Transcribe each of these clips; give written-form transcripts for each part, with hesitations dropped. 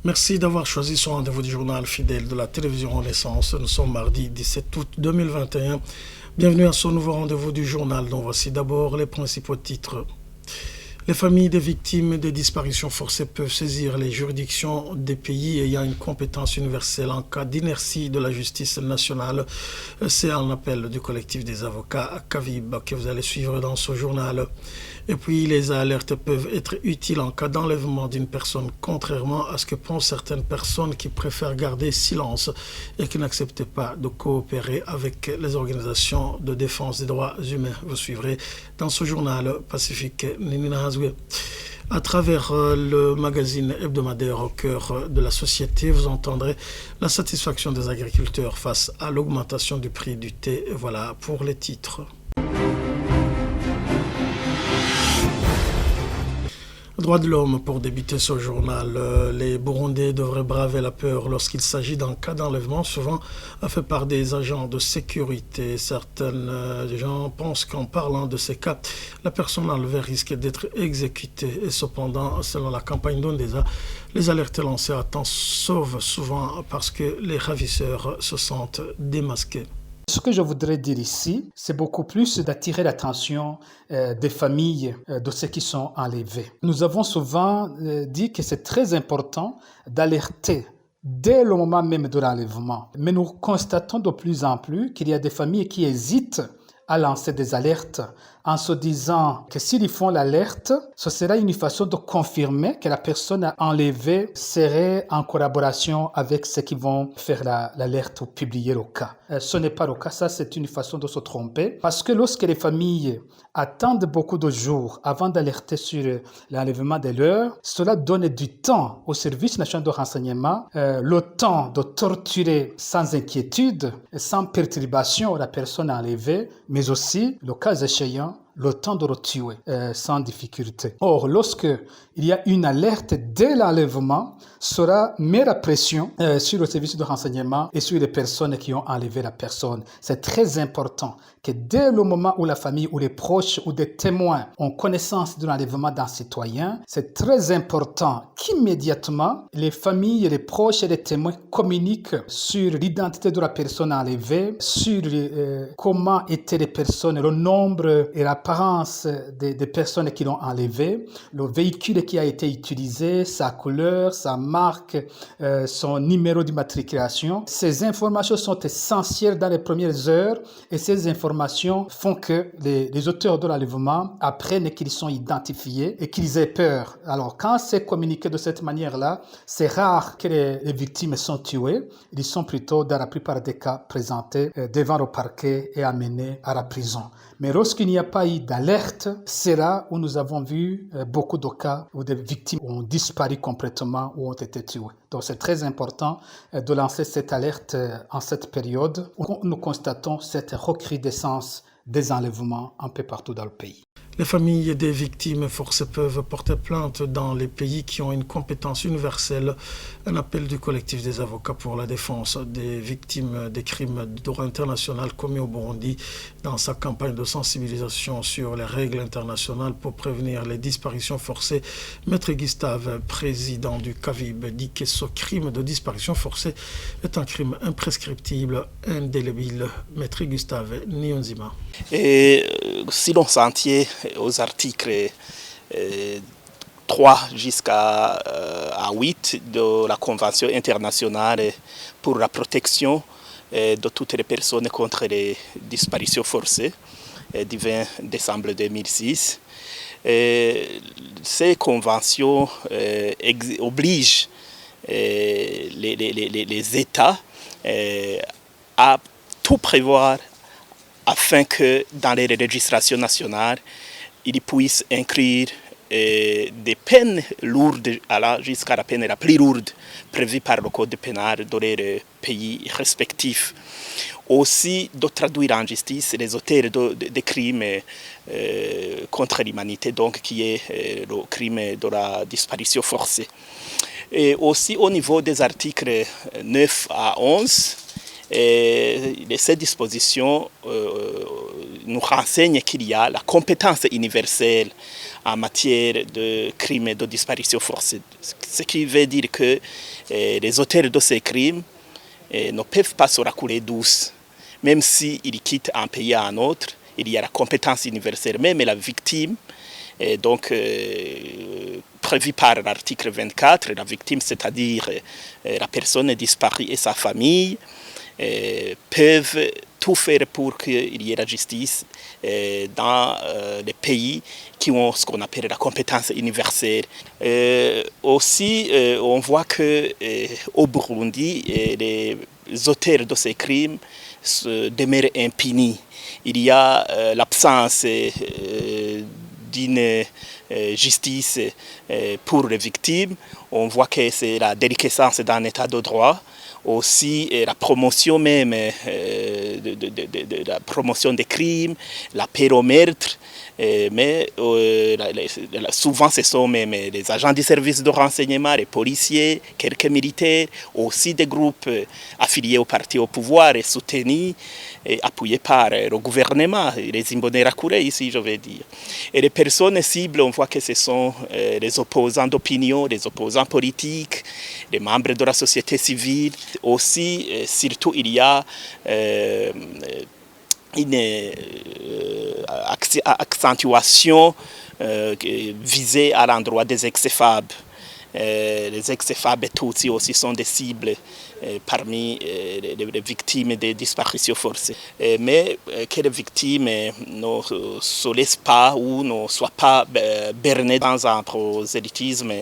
Merci d'avoir choisi ce rendez-vous du journal fidèle de la télévision Renaissance. Nous sommes mardi 17 août 2021. Bienvenue à ce nouveau rendez-vous du journal dont voici d'abord les principaux titres. Les familles des victimes des disparitions forcées peuvent saisir les juridictions des pays ayant une compétence universelle en cas d'inertie de la justice nationale. C'est un appel du collectif des avocats à CAVIB que vous allez suivre dans ce journal. Et puis, les alertes peuvent être utiles en cas d'enlèvement d'une personne, contrairement à ce que pensent certaines personnes qui préfèrent garder silence et qui n'acceptent pas de coopérer avec les organisations de défense des droits humains. Vous suivrez dans ce journal Pacifique Nina Hazoué. À travers le magazine hebdomadaire au cœur de la société, vous entendrez la satisfaction des agriculteurs face à l'augmentation du prix du thé. Voilà pour les titres. Droits de l'homme, pour débuter ce journal, les Burundais devraient braver la peur lorsqu'il s'agit d'un cas d'enlèvement, souvent fait par des agents de sécurité. Certains gens pensent qu'en parlant de ces cas, la personne enlevée risque d'être exécutée. Et cependant, selon la campagne d'Ondesa, les alertes lancées à temps sauvent souvent parce que les ravisseurs se sentent démasqués. Ce que je voudrais dire ici, c'est beaucoup plus d'attirer l'attention des familles de ceux qui sont enlevés. Nous avons souvent dit que c'est très important d'alerter dès le moment même de l'enlèvement. Mais nous constatons de plus en plus qu'il y a des familles qui hésitent à lancer des alertes en se disant que s'ils font l'alerte, ce sera une façon de confirmer que la personne enlevée serait en collaboration avec ceux qui vont faire l'alerte ou publier le cas. Ce n'est pas le cas, ça c'est une façon de se tromper parce que lorsque les familles attendent beaucoup de jours avant d'alerter sur l'enlèvement de leur, cela donne du temps au service national de renseignement, le temps de torturer sans inquiétude, sans perturbation la personne enlevée, mais aussi, le cas échéant, le temps de le tuer sans difficulté. Or, lorsque il y a une alerte dès l'enlèvement, cela met la pression sur le service de renseignement et sur les personnes qui ont enlevé la personne. C'est très important que dès le moment où la famille ou les proches ou des témoins ont connaissance de l'enlèvement d'un citoyen, c'est très important qu'immédiatement les familles, les proches et les témoins communiquent sur l'identité de la personne enlevée, sur comment étaient les personnes, le nombre et l'apparence des personnes qui l'ont enlevée, le véhicule qui a été utilisé, sa couleur, sa marque, son numéro d'immatriculation. Ces informations sont essentielles dans les premières heures et ces informations font que les auteurs de l'enlèvement apprennent qu'ils sont identifiés et qu'ils aient peur. Alors, quand c'est communiqué de cette manière-là, c'est rare que les victimes sont tuées. Ils sont plutôt, dans la plupart des cas, présentés devant le parquet et amenés à la prison. Mais lorsqu'il n'y a pas eu d'alerte, c'est là où nous avons vu beaucoup de cas où des victimes ont disparu complètement ou ont été tuées. Donc c'est très important de lancer cette alerte en cette période où nous constatons cette recrudescence des enlèvements un peu partout dans le pays. Les familles des victimes forcées peuvent porter plainte dans les pays qui ont une compétence universelle. Un appel du collectif des avocats pour la défense des victimes des crimes de droit international commis au Burundi dans sa campagne de sensibilisation sur les règles internationales pour prévenir les disparitions forcées. Maître Gustave, président du CAVIB, dit que ce crime de disparition forcée est un crime imprescriptible, indélébile. Maître Gustave Niyonzima. Et si l'on s'en tient aux articles 3 jusqu'à 8 de la Convention internationale pour la protection de toutes les personnes contre les disparitions forcées du 20 décembre 2006. Ces conventions obligent les États à tout prévoir afin que dans les législations nationales, ils puissent inclure des peines lourdes jusqu'à la peine la plus lourde prévue par le code pénal de leurs pays respectifs. Aussi de traduire en justice les auteurs de crimes contre l'humanité, donc qui est le crime de la disparition forcée. Et aussi au niveau des articles 9 à 11, ces dispositions nous renseigne qu'il y a la compétence universelle en matière de crimes et de disparitions forcées. Ce qui veut dire que les auteurs de ces crimes ne peuvent pas se racouler douce. Même s'ils quittent un pays à un autre, il y a la compétence universelle. Même la victime, donc prévue par l'article 24, la victime, c'est-à-dire la personne disparue et sa famille, peuvent tout faire pour qu'il y ait la justice dans les pays qui ont ce qu'on appelle la compétence universelle. Aussi, on voit qu'au Burundi, les auteurs de ces crimes demeurent impunis. Il y a l'absence d'une justice pour les victimes. On voit que c'est la déliquescence d'un état de droit. Aussi la promotion même de la promotion des crimes, l'appel au meurtre, mais souvent ce sont même les agents du service de renseignement, les policiers, quelques militaires, aussi des groupes affiliés au parti au pouvoir et soutenus et appuyés par le gouvernement, les Imbonerakure ici je vais dire. Et les personnes cibles, on voit que ce sont les opposants d'opinion, les opposants politiques, les membres de la société civile. Aussi, surtout, il y a une accentuation visée à l'endroit des ex-FAB. Les ex-FAB et Tutsi aussi sont des cibles parmi les victimes des disparitions forcées. Mais que les victimes ne se laissent pas ou ne soient pas bernées dans un prosélytisme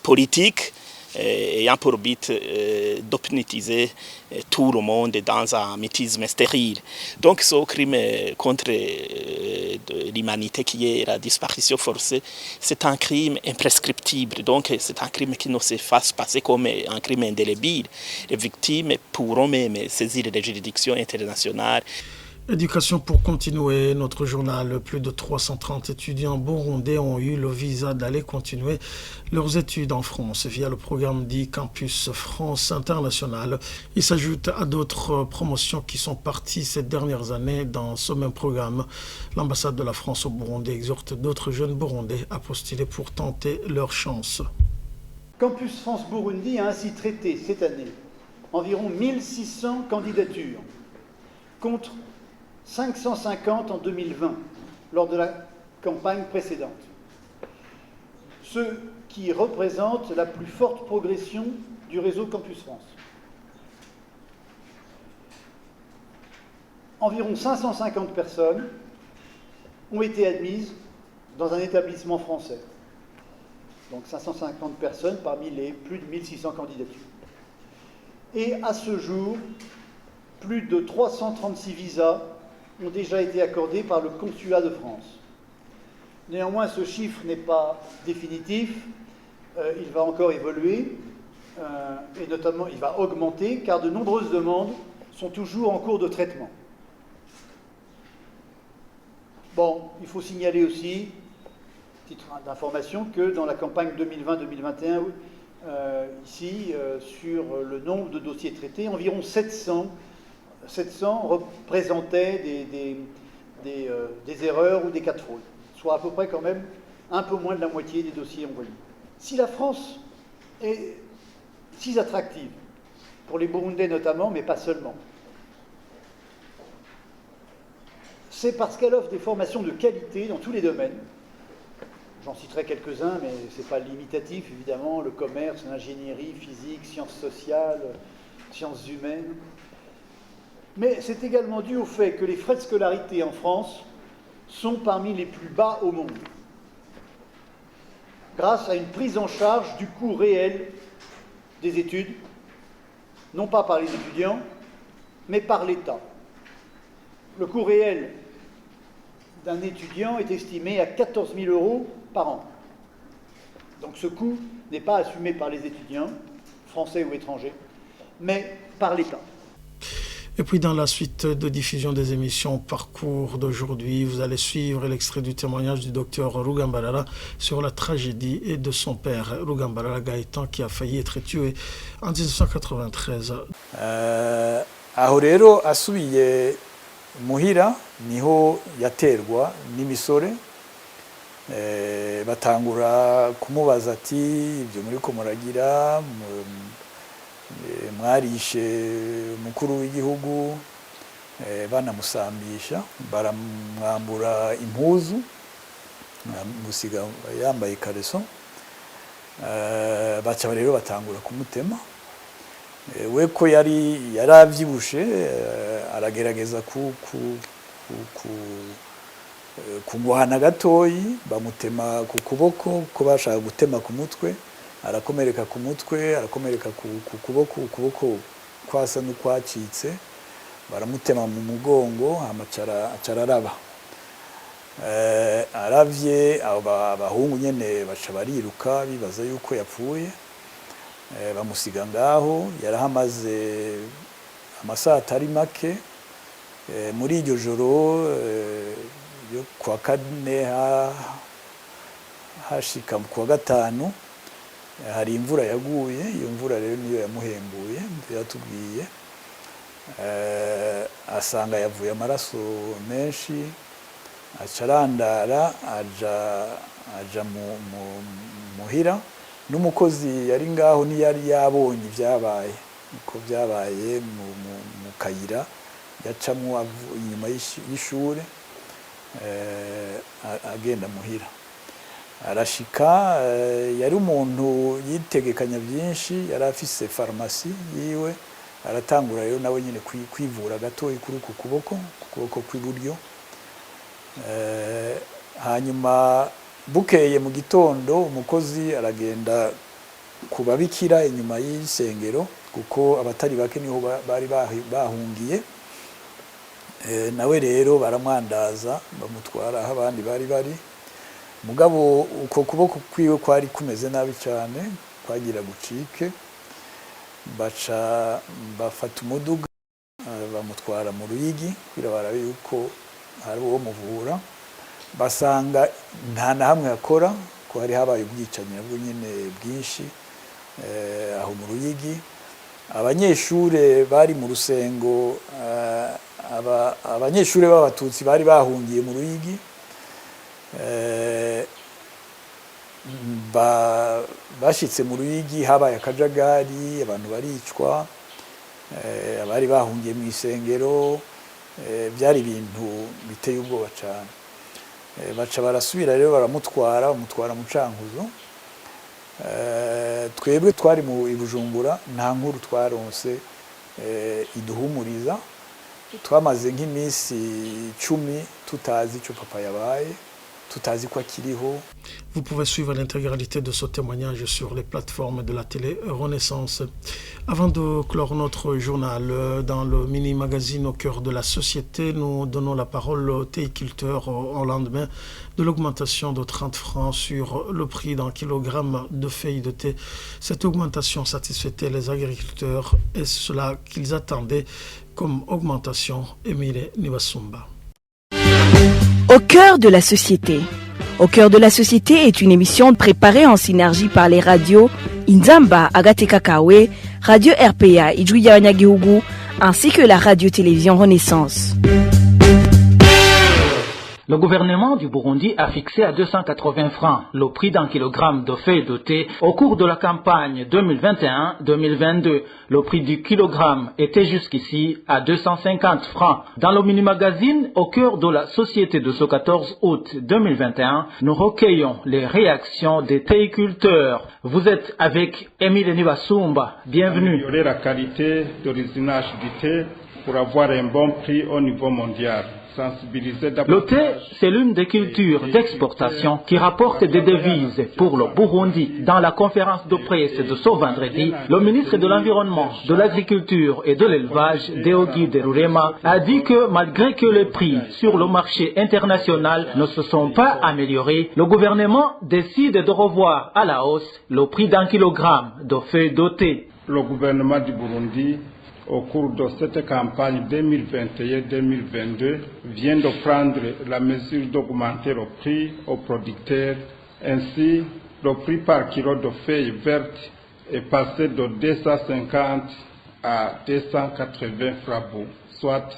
politique, ayant pour but d'hypnotiser tout le monde dans un mythisme stérile. Donc ce crime contre l'humanité qui est la disparition forcée, c'est un crime imprescriptible. Donc c'est un crime qui ne se fasse passer comme un crime indélébile. Les victimes pourront même saisir les juridictions internationales. Éducation pour continuer, notre journal. Plus de 330 étudiants burundais ont eu le visa d'aller continuer leurs études en France via le programme dit Campus France International. Il s'ajoute à d'autres promotions qui sont parties ces dernières années dans ce même programme. L'ambassade de la France au Burundi exhorte d'autres jeunes burundais à postuler pour tenter leur chance. Campus France Burundi a ainsi traité cette année environ 1600 candidatures contre 550 en 2020, lors de la campagne précédente. Ce qui représente la plus forte progression du réseau Campus France. Environ 550 personnes ont été admises dans un établissement français. Donc 550 personnes parmi les plus de 1600 candidatures. Et à ce jour, plus de 336 visas ont déjà été accordés par le consulat de France. Néanmoins, ce chiffre n'est pas définitif, il va encore évoluer, et notamment il va augmenter, car de nombreuses demandes sont toujours en cours de traitement. Bon, il faut signaler aussi, titre d'information, que dans la campagne 2020-2021, ici, sur le nombre de dossiers traités, environ 700 représentaient des erreurs ou des cas de fraude, soit à peu près quand même un peu moins de la moitié des dossiers envoyés. Si la France est si attractive, pour les Burundais notamment, mais pas seulement, c'est parce qu'elle offre des formations de qualité dans tous les domaines. J'en citerai quelques-uns, mais ce n'est pas limitatif, évidemment, le commerce, l'ingénierie, physique, sciences sociales, sciences humaines. Mais c'est également dû au fait que les frais de scolarité en France sont parmi les plus bas au monde, grâce à une prise en charge du coût réel des études, non pas par les étudiants, mais par l'État. Le coût réel d'un étudiant est estimé à 14 000 € par an. Donc ce coût n'est pas assumé par les étudiants, français ou étrangers, mais par l'État. Et puis dans la suite de diffusion des émissions Parcours d'aujourd'hui, vous allez suivre l'extrait du témoignage du docteur Rugambarara sur la tragédie et de son père, Rugambarara Gaëtan, qui a failli être tué en 1993. Aho rero asubiye muhira niho yaterwa n'imisore batangura kumubaza ati ibyo muri ko muragira mwarishe umukuru w'igihugu, banamusambisha, baramwambura impuzu, musiga yambaye ikareso, baca rero batangura kumutema. We ko yari avyibushe, aragerageza kumuhana gatoyi, bamutema ku kuboko, ko bashaka gutema ku mutwe, arakomereka ku mutwe, arakomereka ku kuboko, ukuboko kwasa n'ukwacitse, baramutema mu mugongo, acara araba. Aravye abahungu nyene baca bariruka bibaza yuko yapfuye, bamusiga ngaho. Yarahamaze amasaha atari make. Muri iryo joro yo kwa kane hashika kuwa gatanu hari imvura yaguye. Iyo mvura rero niyo yamuhembuye, yatubwiye. Asanga yavuye amaraso menshi, acarandara aja muhira. N'umukozi yari ngaho ntiyari yabonye ibyabaye, uko byabaye mu kayira yacamwo inyuma y'ishure, agenda muhira. Arashika, yari umuntu yitegekanya byinshi, yari afise farumasi yiwe. Aratangura rero nawe nyine kwivura gatoyi kuri uku kuboko kw'iburyo. Hanyuma bukeye mu gitondo umukozi aragenda kubabikira inyuma y'isengero, kuko abatari bake niho bari bahungiye. Nawe rero baramwandaza, bamutwara aho abandi bari. Mugabo uko kuboko kwiwe kwari kumeze nabi cyane, kwagira gucike. Baca bafata umuduga, bamutwara mu Ruyigi kugira barabe yuko hari uwo muvura. Basanga nta na hamwe akora, ko hari habaye ubwicanyi nabwo nyine bwinshi aho mu Ruyigi. Abanyeshure bari mu Rusengo, abanyeshure b'abatutsi bari bahungiye mu Ruyigi, bashitse mu Ruyigi habaye akajagari, abantu baricwa, abari bahungiye mu isengero, byari ibintu biteye ubwoba cyane. Baca barasubira rero bamutwara mu Cankuzo. Twebwe twari mu Bujumbura, nta nkuru twaronse iduhumuriza. Twamaze nk'iminsi 10 tutazi icyo papa yabaye, tutazi ko akiriho. Vous pouvez suivre l'intégralité de ce témoignage sur les plateformes de la télé Renaissance. Avant de clore notre journal, dans le mini-magazine Au cœur de la société, nous donnons la parole aux théiculteurs au lendemain de l'augmentation de 30 francs sur le prix d'un kilogramme de feuilles de thé. Cette augmentation satisfaisait les agriculteurs et cela qu'ils attendaient comme augmentation. Émile Nibasumba. Au cœur de la société. Au cœur de la société est une émission préparée en synergie par les radios Inzamba Agateka Kawe, Radio RPA Ijuya Wanyagihugu, ainsi que la radio-télévision Renaissance. Le gouvernement du Burundi a fixé à 280 francs le prix d'un kilogramme de feuilles de thé au cours de la campagne 2021-2022. Le prix du kilogramme était jusqu'ici à 250 francs. Dans le mini-magazine Au cœur de la société de ce 14 août 2021, nous recueillons les réactions des théiculteurs. Vous êtes avec Émile Nibasumba. Bienvenue. Améliorer la qualité d'usinage du thé pour avoir un bon prix au niveau mondial. Le thé, c'est l'une des cultures d'exportation qui rapporte des devises pour le Burundi. Dans la conférence de presse de ce vendredi, le ministre de l'Environnement, de l'Agriculture et de l'Élevage, Deogi Derurema, a dit que malgré que les prix sur le marché international ne se sont pas améliorés, le gouvernement décide de revoir à la hausse le prix d'un kilogramme de feuilles de thé. Le gouvernement du Burundi, au cours de cette campagne 2021-2022, vient de prendre la mesure d'augmenter le prix aux producteurs. Ainsi, le prix par kilo de feuilles vertes est passé de 250 à 280 francs, soit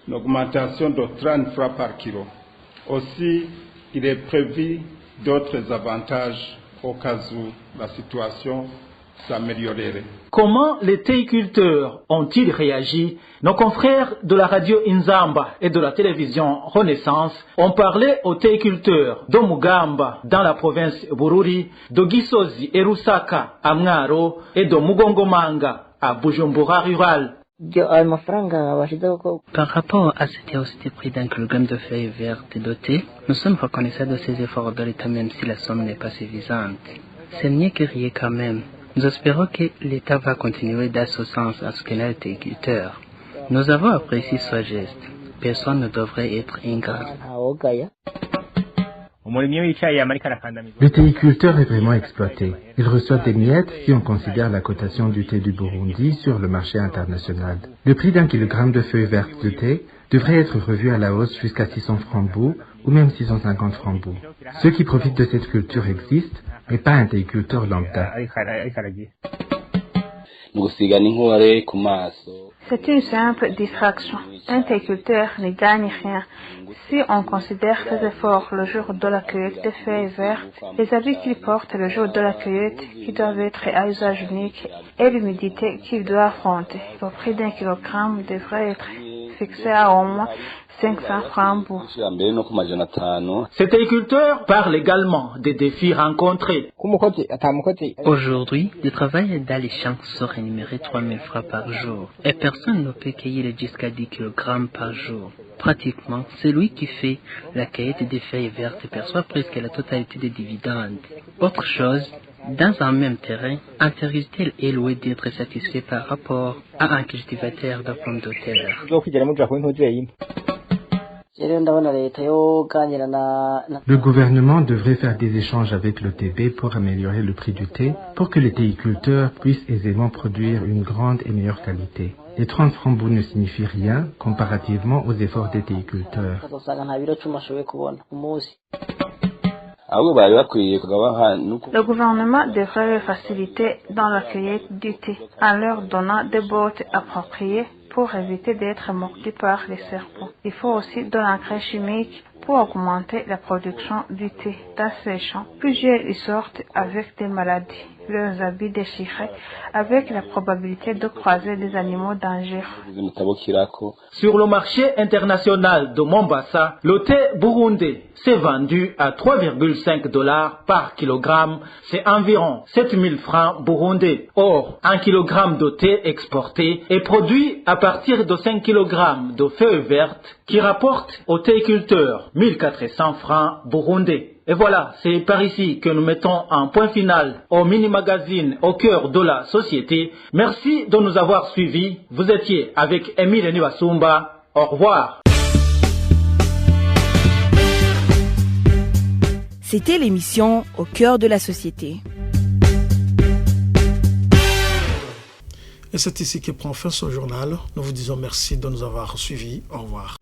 une augmentation de 30 francs par kilo. Aussi, il est prévu d'autres avantages au cas où la situation s'améliorerait. Comment les théiculteurs ont-ils réagi? Nos confrères de la radio Inzamba et de la télévision Renaissance ont parlé aux théiculteurs de Mugamba dans la province Bururi, de Gisozi et Rusaka à Mwaro et de Mugongomanga à Bujumbura rural. Par rapport à cette hausse des prix d'un kilogramme de feuilles vertes de thé, nous sommes reconnaissants de ces efforts de l'État même si la somme n'est pas suffisante. C'est mieux que rien quand même. Nous espérons que l'État va continuer dans ce sens à soutenir les agriculteurs. Nous avons apprécié ce geste. Personne ne devrait être ingrat. Le théiculteur est vraiment exploité. Il reçoit des miettes si on considère la cotation du thé du Burundi sur le marché international. Le prix d'un kilogramme de feuilles vertes de thé devrait être revu à la hausse jusqu'à 600 francs bout ou même 650 francs bout. Ceux qui profitent de cette culture existent, mais pas un théiculteur lambda. C'est une simple distraction. Un théiculteur ne gagne rien. Si on considère ses efforts le jour de la cueillette des feuilles vertes, les habits qu'il porte le jour de la cueillette qui doivent être à usage unique et l'humidité qu'il doit affronter, le prix d'un kilogramme devrait être fixé à au moins 500 francs bout. Ces théiculteurs parlent également des défis rencontrés. Aujourd'hui, le travail dans les champs se rémunérait 3 000 francs par jour et personne ne peut cueillir jusqu'à 10 kg par jour. Pratiquement, celui qui fait la cueillette des feuilles vertes perçoit presque la totalité des dividendes. Autre chose, dans un même terrain, un territoire est loué d'être satisfait par rapport à un cultivateur de pommes de terre. Le gouvernement devrait faire des échanges avec l'OTB pour améliorer le prix du thé, pour que les théiculteurs puissent aisément produire une grande et meilleure qualité. Les 30 francs bout ne signifient rien comparativement aux efforts des théiculteurs. Le gouvernement devrait les faciliter dans la cueillette du thé en leur donnant des bottes appropriées pour éviter d'être mordus par les serpents. Il faut aussi de l'engrais chimique pour augmenter la production du thé. Dans ces champs, plusieurs y sortent avec des maladies, leurs habits déchirés, avec la probabilité de croiser des animaux dangereux. Sur le marché international de Mombasa, le thé burundais s'est vendu à 3,5 $ par kilogramme, c'est environ 7 000 francs burundais. Or, un kilogramme de thé exporté est produit à partir de 5 kg de feuilles vertes qui rapportent aux théiculteurs 1400 francs burundais. Et voilà, c'est par ici que nous mettons un point final au mini-magazine au cœur de la société. Merci de nous avoir suivis. Vous étiez avec Émile Niwasumba. Au revoir. C'était l'émission Au cœur de la société. Et c'est ici que prend fin ce journal. Nous vous disons merci de nous avoir suivis. Au revoir.